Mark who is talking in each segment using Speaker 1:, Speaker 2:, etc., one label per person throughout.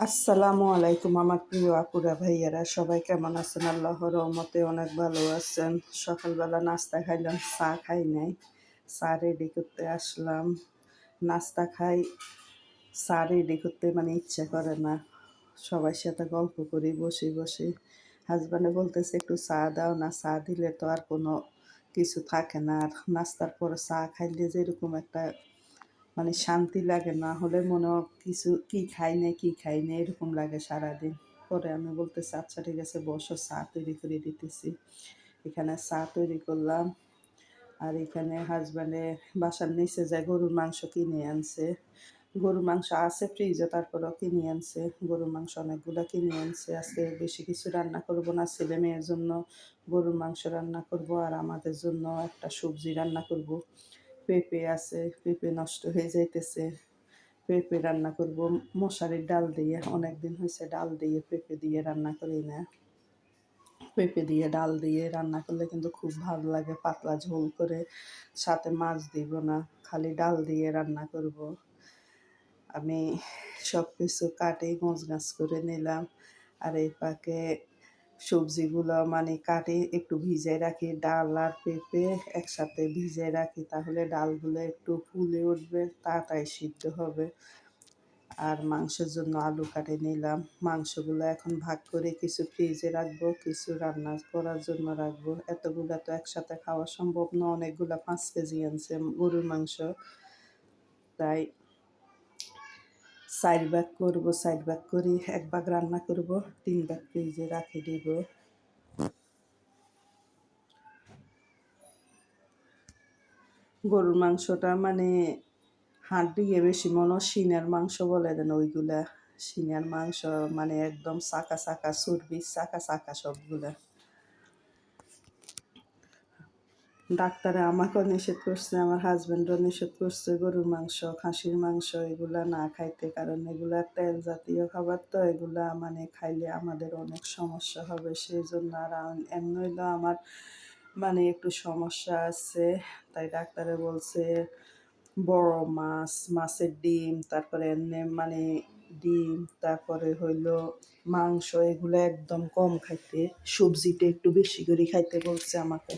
Speaker 1: আসসালামু আলাইকুম আমার প্রিয় আপুরা ভাইয়ারা, সবাই কেমন আছেন? আল্লাহর রহমতে অনেক ভালো আছেন। সকালবেলা নাস্তা খাইলাম, চা খাই নাই। চা রেডি করতে আসলাম। নাস্তা খাই, চা রেডি করতে মানে ইচ্ছে করে না। সবার সাথে গল্প করি বসে বসে। হাজব্যান্ডে বলতেছে একটু চা দাও না, চা দিলে তো আর কোনো কিছু থাকে না। আর নাস্তার পরে চা খাইলে যেরকম একটা মানে শান্তি লাগে, না হলে মনে হয় কিছু কি খাই না এরকম লাগে সারাদিন। পরে আমি বলতেছি আচ্ছা ঠিক আছে বসো, চা তৈরি করে দিতেছি। এখানে চা তৈরি করলাম। আর এখানে হাজব্যান্ডে বাসার নিচে যায় গরুর মাংস কিনে আনছে। গরুর মাংস আছে ফ্রিজে, তারপরেও কিনে আনছে। গরুর মাংস অনেকগুলো কিনে আনছে। আজকে বেশি কিছু রান্না করব না, ছেলে মেয়ের জন্য গরুর মাংস রান্না করব আর আমাদের জন্য একটা সবজি রান্না করব। পেঁপে আছে, পেঁপে নষ্ট হয়ে যাইতেছে। পেঁপে রান্না করব মশারির ডাল দিয়ে। অনেক দিন হয়েছে ডাল দিয়ে পেঁপে দিয়ে রান্না করি না। পেঁপে দিয়ে ডাল দিয়ে রান্না করলে কিন্তু খুব ভালো লাগে, পাতলা ঝোল করে। সাথে মাছ দিব না, খালি ডাল দিয়ে রান্না করব। আমি সব কিছু কাটে গোছগাছ করে নিলাম। আর এই পাকে সবজিগুলো মানে কাটে একটু ভিজিয়ে রাখি। ডাল আর পেঁপে একসাথে ভিজিয়ে রাখি, তাহলে ডালগুলো একটু ফুলে উঠবে, তাড়াতাড়ি সিদ্ধ হবে। আর মাংসের জন্য আলু কাটে নিলাম। মাংসগুলো এখন ভাগ করে কিছু ফ্রিজে রাখবো, কিছু রান্না করার জন্য রাখবো। এতগুলো তো একসাথে খাওয়া সম্ভব না, অনেকগুলো 5 কেজি আনছে গরুর মাংস। তাই 4 ভাগ করবো, 4 ভাগ করি। 1 ভাগ রান্না করব, 3 ভাগ ফ্রিজে রাখে দিব। গরুর মাংসটা মানে হাড় দিয়ে বেশি মনে হয় সিনার মাংস বলে দেন ওইগুলা। সিনার মাংস মানে একদম চাকা চাকা চর্বি, চাকা চাকা সবগুলা। ডাক্তারে আমাকেও নিষেধ করছে, আমার হাজব্যান্ডও নিষেধ করছে গরুর মাংস, খাসির মাংস এগুলা না খাইতে, কারণ এগুলা তেল জাতীয় খাবার, তো এগুলা মানে খাইলে আমাদের অনেক সমস্যা হবে। সেই জন্য আর এমনি হইলেও আমার মানে একটু সমস্যা আছে। তাই ডাক্তারে বলছে বড় মাছ, মাছের ডিম, তারপরে এমনি মানে ডিম, তারপরে হইলো মাংস, এগুলো একদম কম খাইতে। সবজিটা একটু বেশি করে খাইতে বলছে আমাকে।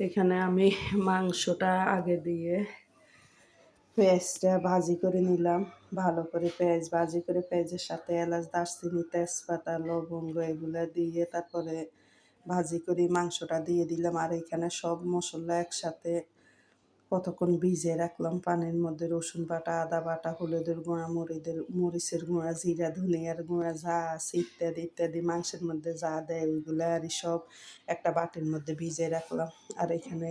Speaker 1: এখানে আমি মাংসটা আগে দিয়ে পেঁয়াজটা ভাজি করে নিলাম। ভালো করে পেঁয়াজ ভাজি করে, পেঁয়াজের সাথে এলাচ, দারচিনি, তেজপাতা, লবঙ্গ এগুলো দিয়ে তারপরে ভাজি করে মাংসটা দিয়ে দিলাম। আর এখানে সব মশলা একসাথে কতক্ষণ ভিজিয়ে রাখলাম পানির মধ্যে। রসুন বাটা, আদা বাটা, হলুদের গুঁড়া, মরিচের গুঁড়া, জিরা ধনিয়ার গুঁড়া যা আছে ইত্যাদি ইত্যাদি মাংসের মধ্যে যা দেয় ওইগুলো আর সব একটা বাটির মধ্যে ভিজিয়ে রাখলাম। আর এখানে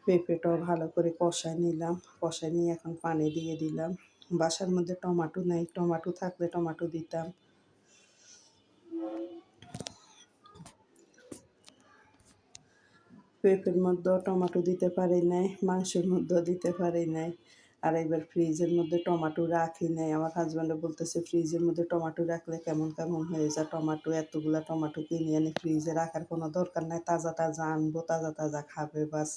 Speaker 1: পেঁপেটাও ভালো করে কষায় নিলাম। কষায় নিয়ে এখন পানি দিয়ে দিলাম। বাসার মধ্যে টমেটো নেই, টমেটো থাকলে টমেটো দিতাম। পেঁপের মধ্যেও টমেটো দিতে পারি নাই, মাংসের মধ্যেও দিতে পারি নাই। আর এবার ফ্রিজের মধ্যে টমেটো রাখি নাই। আমার হাজব্যান্ডও বলতেছে ফ্রিজের মধ্যে টমেটো রাখলে কেমন কেমন হয়ে যায়। টমেটো এতগুলা টমেটো কিনে এনে ফ্রিজে রাখার কোনো দরকার নাই, তাজা তাজা আনবো, তাজা তাজা খাবে বাস।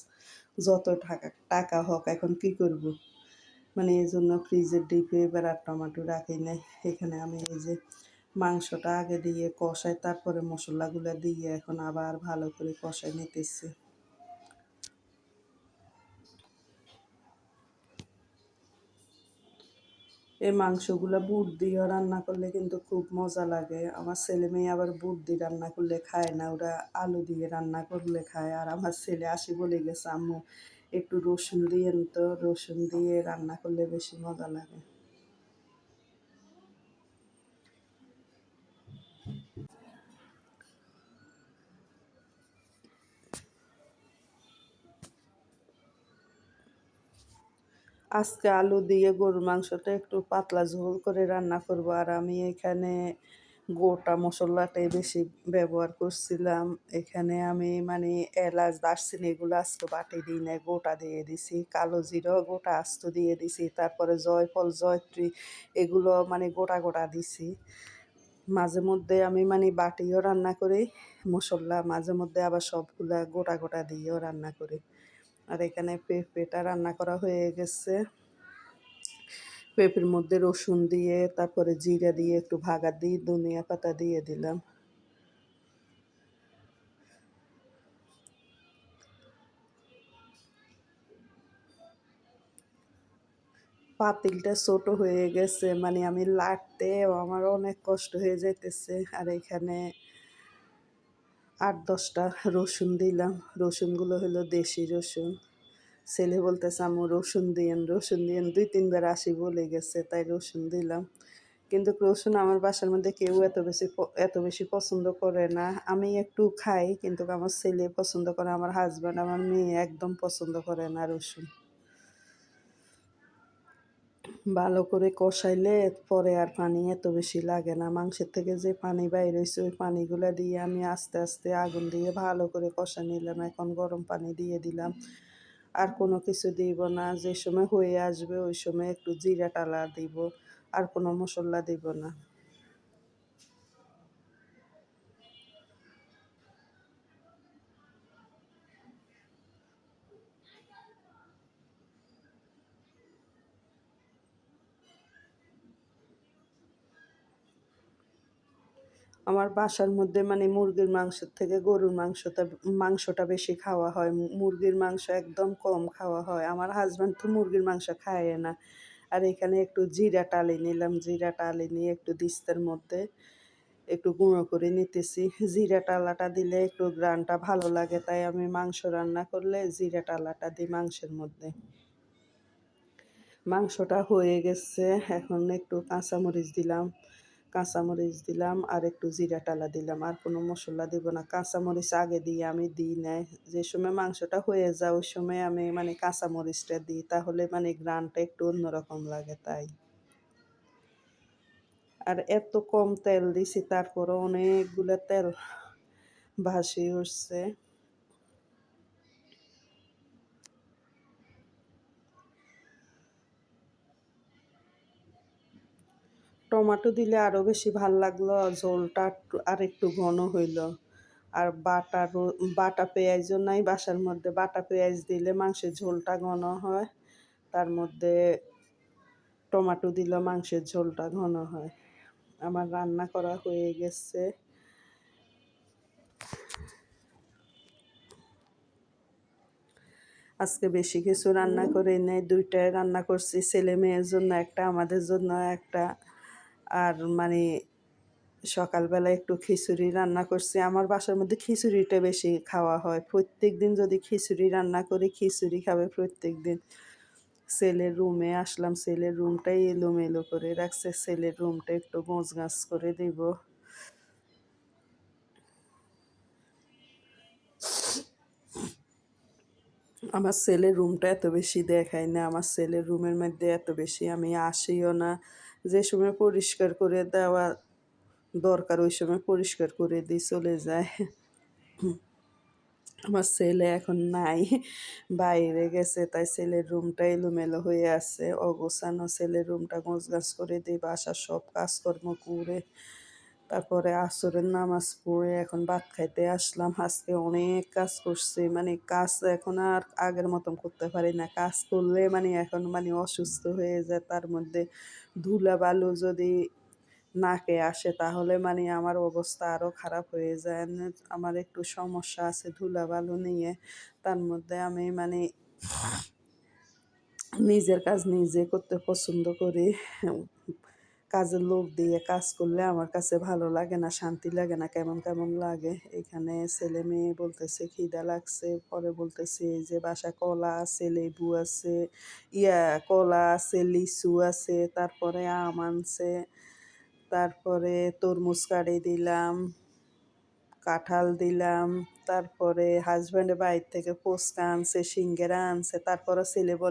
Speaker 1: যত টাকা টাকা হোক, এখন কি করব। মানে এই জন্য ফ্রিজের ডিপে এবার আর টমেটো রাখি নাই। এখানে আমি এই যে মাংসটা আগে দিয়ে কষাই, তারপরে মশলাগুলো দিয়ে এখন আবার ভালো করে কষাই নিতেছি। এই মাংসগুলো বুট দিয়েও রান্না করলে কিন্তু খুব মজা লাগে। আমার ছেলে মেয়ে আবার বুট দিয়ে রান্না করলে খায় না, ওরা আলু দিয়ে রান্না করলে খায়। আর আমার ছেলে আসি বলে গেছে আম্মু একটু রসুন দিয়েন, তো রসুন দিয়ে রান্না করলে বেশি মজা লাগে। আজকে আলু দিয়ে গরুর মাংসটা একটু পাতলা ঝোল করে রান্না করব। আর আমি এখানে গোটা মশলাটাই বেশি ব্যবহার করছিলাম। এখানে আমি মানে এলাচ, দারচিনি এগুলো আজকে বাটি দিই নাই, গোটা দিয়ে দিছি। কালো জিরাও গোটা আস্ত দিয়ে দিছি, তারপরে জয়ফল, জয়ত্রী এগুলো মানে গোটা গোটা দিছি। মাঝে মধ্যে আমি মানে বাটিও রান্না করি মশলা, মাঝে মধ্যে আবার সবগুলা গোটা গোটা দিয়েও রান্না করি। আর এখানে পেঁপেটা রান্না করা হয়ে গেছে। পেঁপের মধ্যে রসুন দিয়ে তারপরে জিরা দিয়ে একটু ভাগা দিয়ে ধনিয়া পাতা দিয়ে দিলাম। পাতিলটা ছোট হয়ে গেছে, মানে আমি লাটতে আমার অনেক কষ্ট হয়ে যাইতেছে। আর এখানে ৮-১০টা রসুন দিলাম। রসুনগুলো হলো দেশি রসুন। ছেলে বলতেছে আম্মু রসুন দিয়েন, রসুন দিয়েন, ২-৩ বার আসি বলে গেছে, তাই রসুন দিলাম। কিন্তু রসুন আমার বাসার মধ্যে কেউ এত বেশি পছন্দ করে না। আমি একটু খাই, কিন্তু আমার ছেলে পছন্দ করে, আমার হাজব্যান্ড, আমার মেয়ে একদম পছন্দ করে না রসুন। ভালো করে কষাইলে পরে আর পানি এত বেশি লাগে না। মাংসের থেকে যে পানি বাইর হইছে ওই পানিগুলা দিয়ে আমি আস্তে আস্তে আগুন দিয়ে ভালো করে কষা নিলাম। এখন গরম পানি দিয়ে দিলাম। আর কোনো কিছু দিব না। যে সময় হয়ে আসবে ওই সময় একটু জিরা টালা দিব। আর কোনো মসল্লা দিব না। আমার বাসার মধ্যে মানে মুরগির মাংসের থেকে গরুর মাংসটা বেশি খাওয়া হয়। মুরগির মাংস একদম কম খাওয়া হয়। আমার হাসব্যান্ড তো মুরগির মাংস খায় না। আর এখানে একটু জিরা টালি নিলাম। জিরা টালি নিয়ে একটু দিস্তার মধ্যে একটু গুঁড়ো করে নিতেছি। জিরা টালাটা দিলে একটু ঘ্রাণটা ভালো লাগে, তাই আমি মাংস রান্না করলে জিরা টালাটা দিই মাংসের মধ্যে। মাংসটা হয়ে গেছে, এখন একটু কাঁচামরিচ দিলাম আর একটু জিরা টালা দিলাম। আর কোনো মসলা দিব না। কাঁচামরিচ আগে দিয়ে আমি দিই নাই। যে সময় মাংসটা হয়ে যায় ওই সময় আমি মানে কাঁচামরিচটা দিই, তাহলে মানে ঘ্রাণটা একটু অন্যরকম লাগে তাই। আর এত কম তেল দিছি তারপরও অনেকগুলো তেল ভাসি উঠছে। টমেটো দিলে আরও বেশি ভাল লাগলো, ঝোলটা আরেকটু ঘন হইল। আর বাটা পেঁয়াজও নাই বাসার মধ্যে। বাটা পেঁয়াজ দিলে মাংসের ঝোলটা ঘন হয়। তার মধ্যে টমেটো দিলে মাংসের ঝোলটা ঘন হয়। আমার রান্না করা হয়ে গেছে। আজকে বেশি কিছু রান্না করি নাই, ২টাই রান্না করছি, ছেলে মেয়ের জন্য একটা, আমাদের জন্য একটা। আর মানে সকালবেলা একটু খিচুড়ি রান্না করছি। আমার বাসার মধ্যে খিচুড়িটা বেশি খাওয়া হয়। প্রত্যেক দিন যদি খিচুড়ি রান্না করি, খিচুড়ি খাবে প্রত্যেক দিন। ছেলের রুমে আসলাম, ছেলের রুমটাই এলোমেলো করে রাখছে। ছেলের রুমটা একটু গোছগাছ করে দিব। আমার ছেলের রুমটা এত বেশি দেখাই না। আমার ছেলের রুমের মধ্যে এত বেশি আমি আসিও না। যে সময় পরিষ্কার করে দেওয়া দরকার ওই সময় পরিষ্কার করে দিয়ে চলে যায়। আমার ছেলে এখন নাই, বাইরে গেছে, তাই ছেলের রুমটা এলোমেলো হয়ে আছে, অগোছানো। ছেলের রুমটা গোছগাছ করে দিই, বাসার সব কাজকর্ম করে তারপরে আসরের নামাজ পড়ে এখন ভাত খাইতে আসলাম। আজকে অনেক কাজ করছি, মানে কাজ এখন আর আগের মতন করতে পারি না। কাজ করলে মানে এখন মানে অসুস্থ হয়ে যায়। তার মধ্যে ধুলা বালু যদি নাকে আসে তাহলে মানে আমার অবস্থা আরও খারাপ হয়ে যায়। আমার একটু সমস্যা আছে ধুলাবালু নিয়ে। তার মধ্যে আমি মানে নিজের কাজ নিজে করতে পছন্দ করি। কাজের লোক দিয়ে কাজ করলে আমার কাছে ভালো লাগে না, শান্তি লাগে না, কেমন কেমন লাগে। এখানে ছেলে মেয়ে বলতেছে খিদা লাগছে, পরে বলতেছে এই যে বাসায় কলা আছে, লেবু আছে, কলা আছে, লিচু আছে, তারপরে আম আনছে, তারপরে তরমুজ কাটি দিলাম, কাঁঠাল দিলাম, তারপরে হাজব্যান্ডের বাড়ির থেকে ফুচকা আনছে, সিঙ্গারা আনছে। তারপরে ছেলে বলে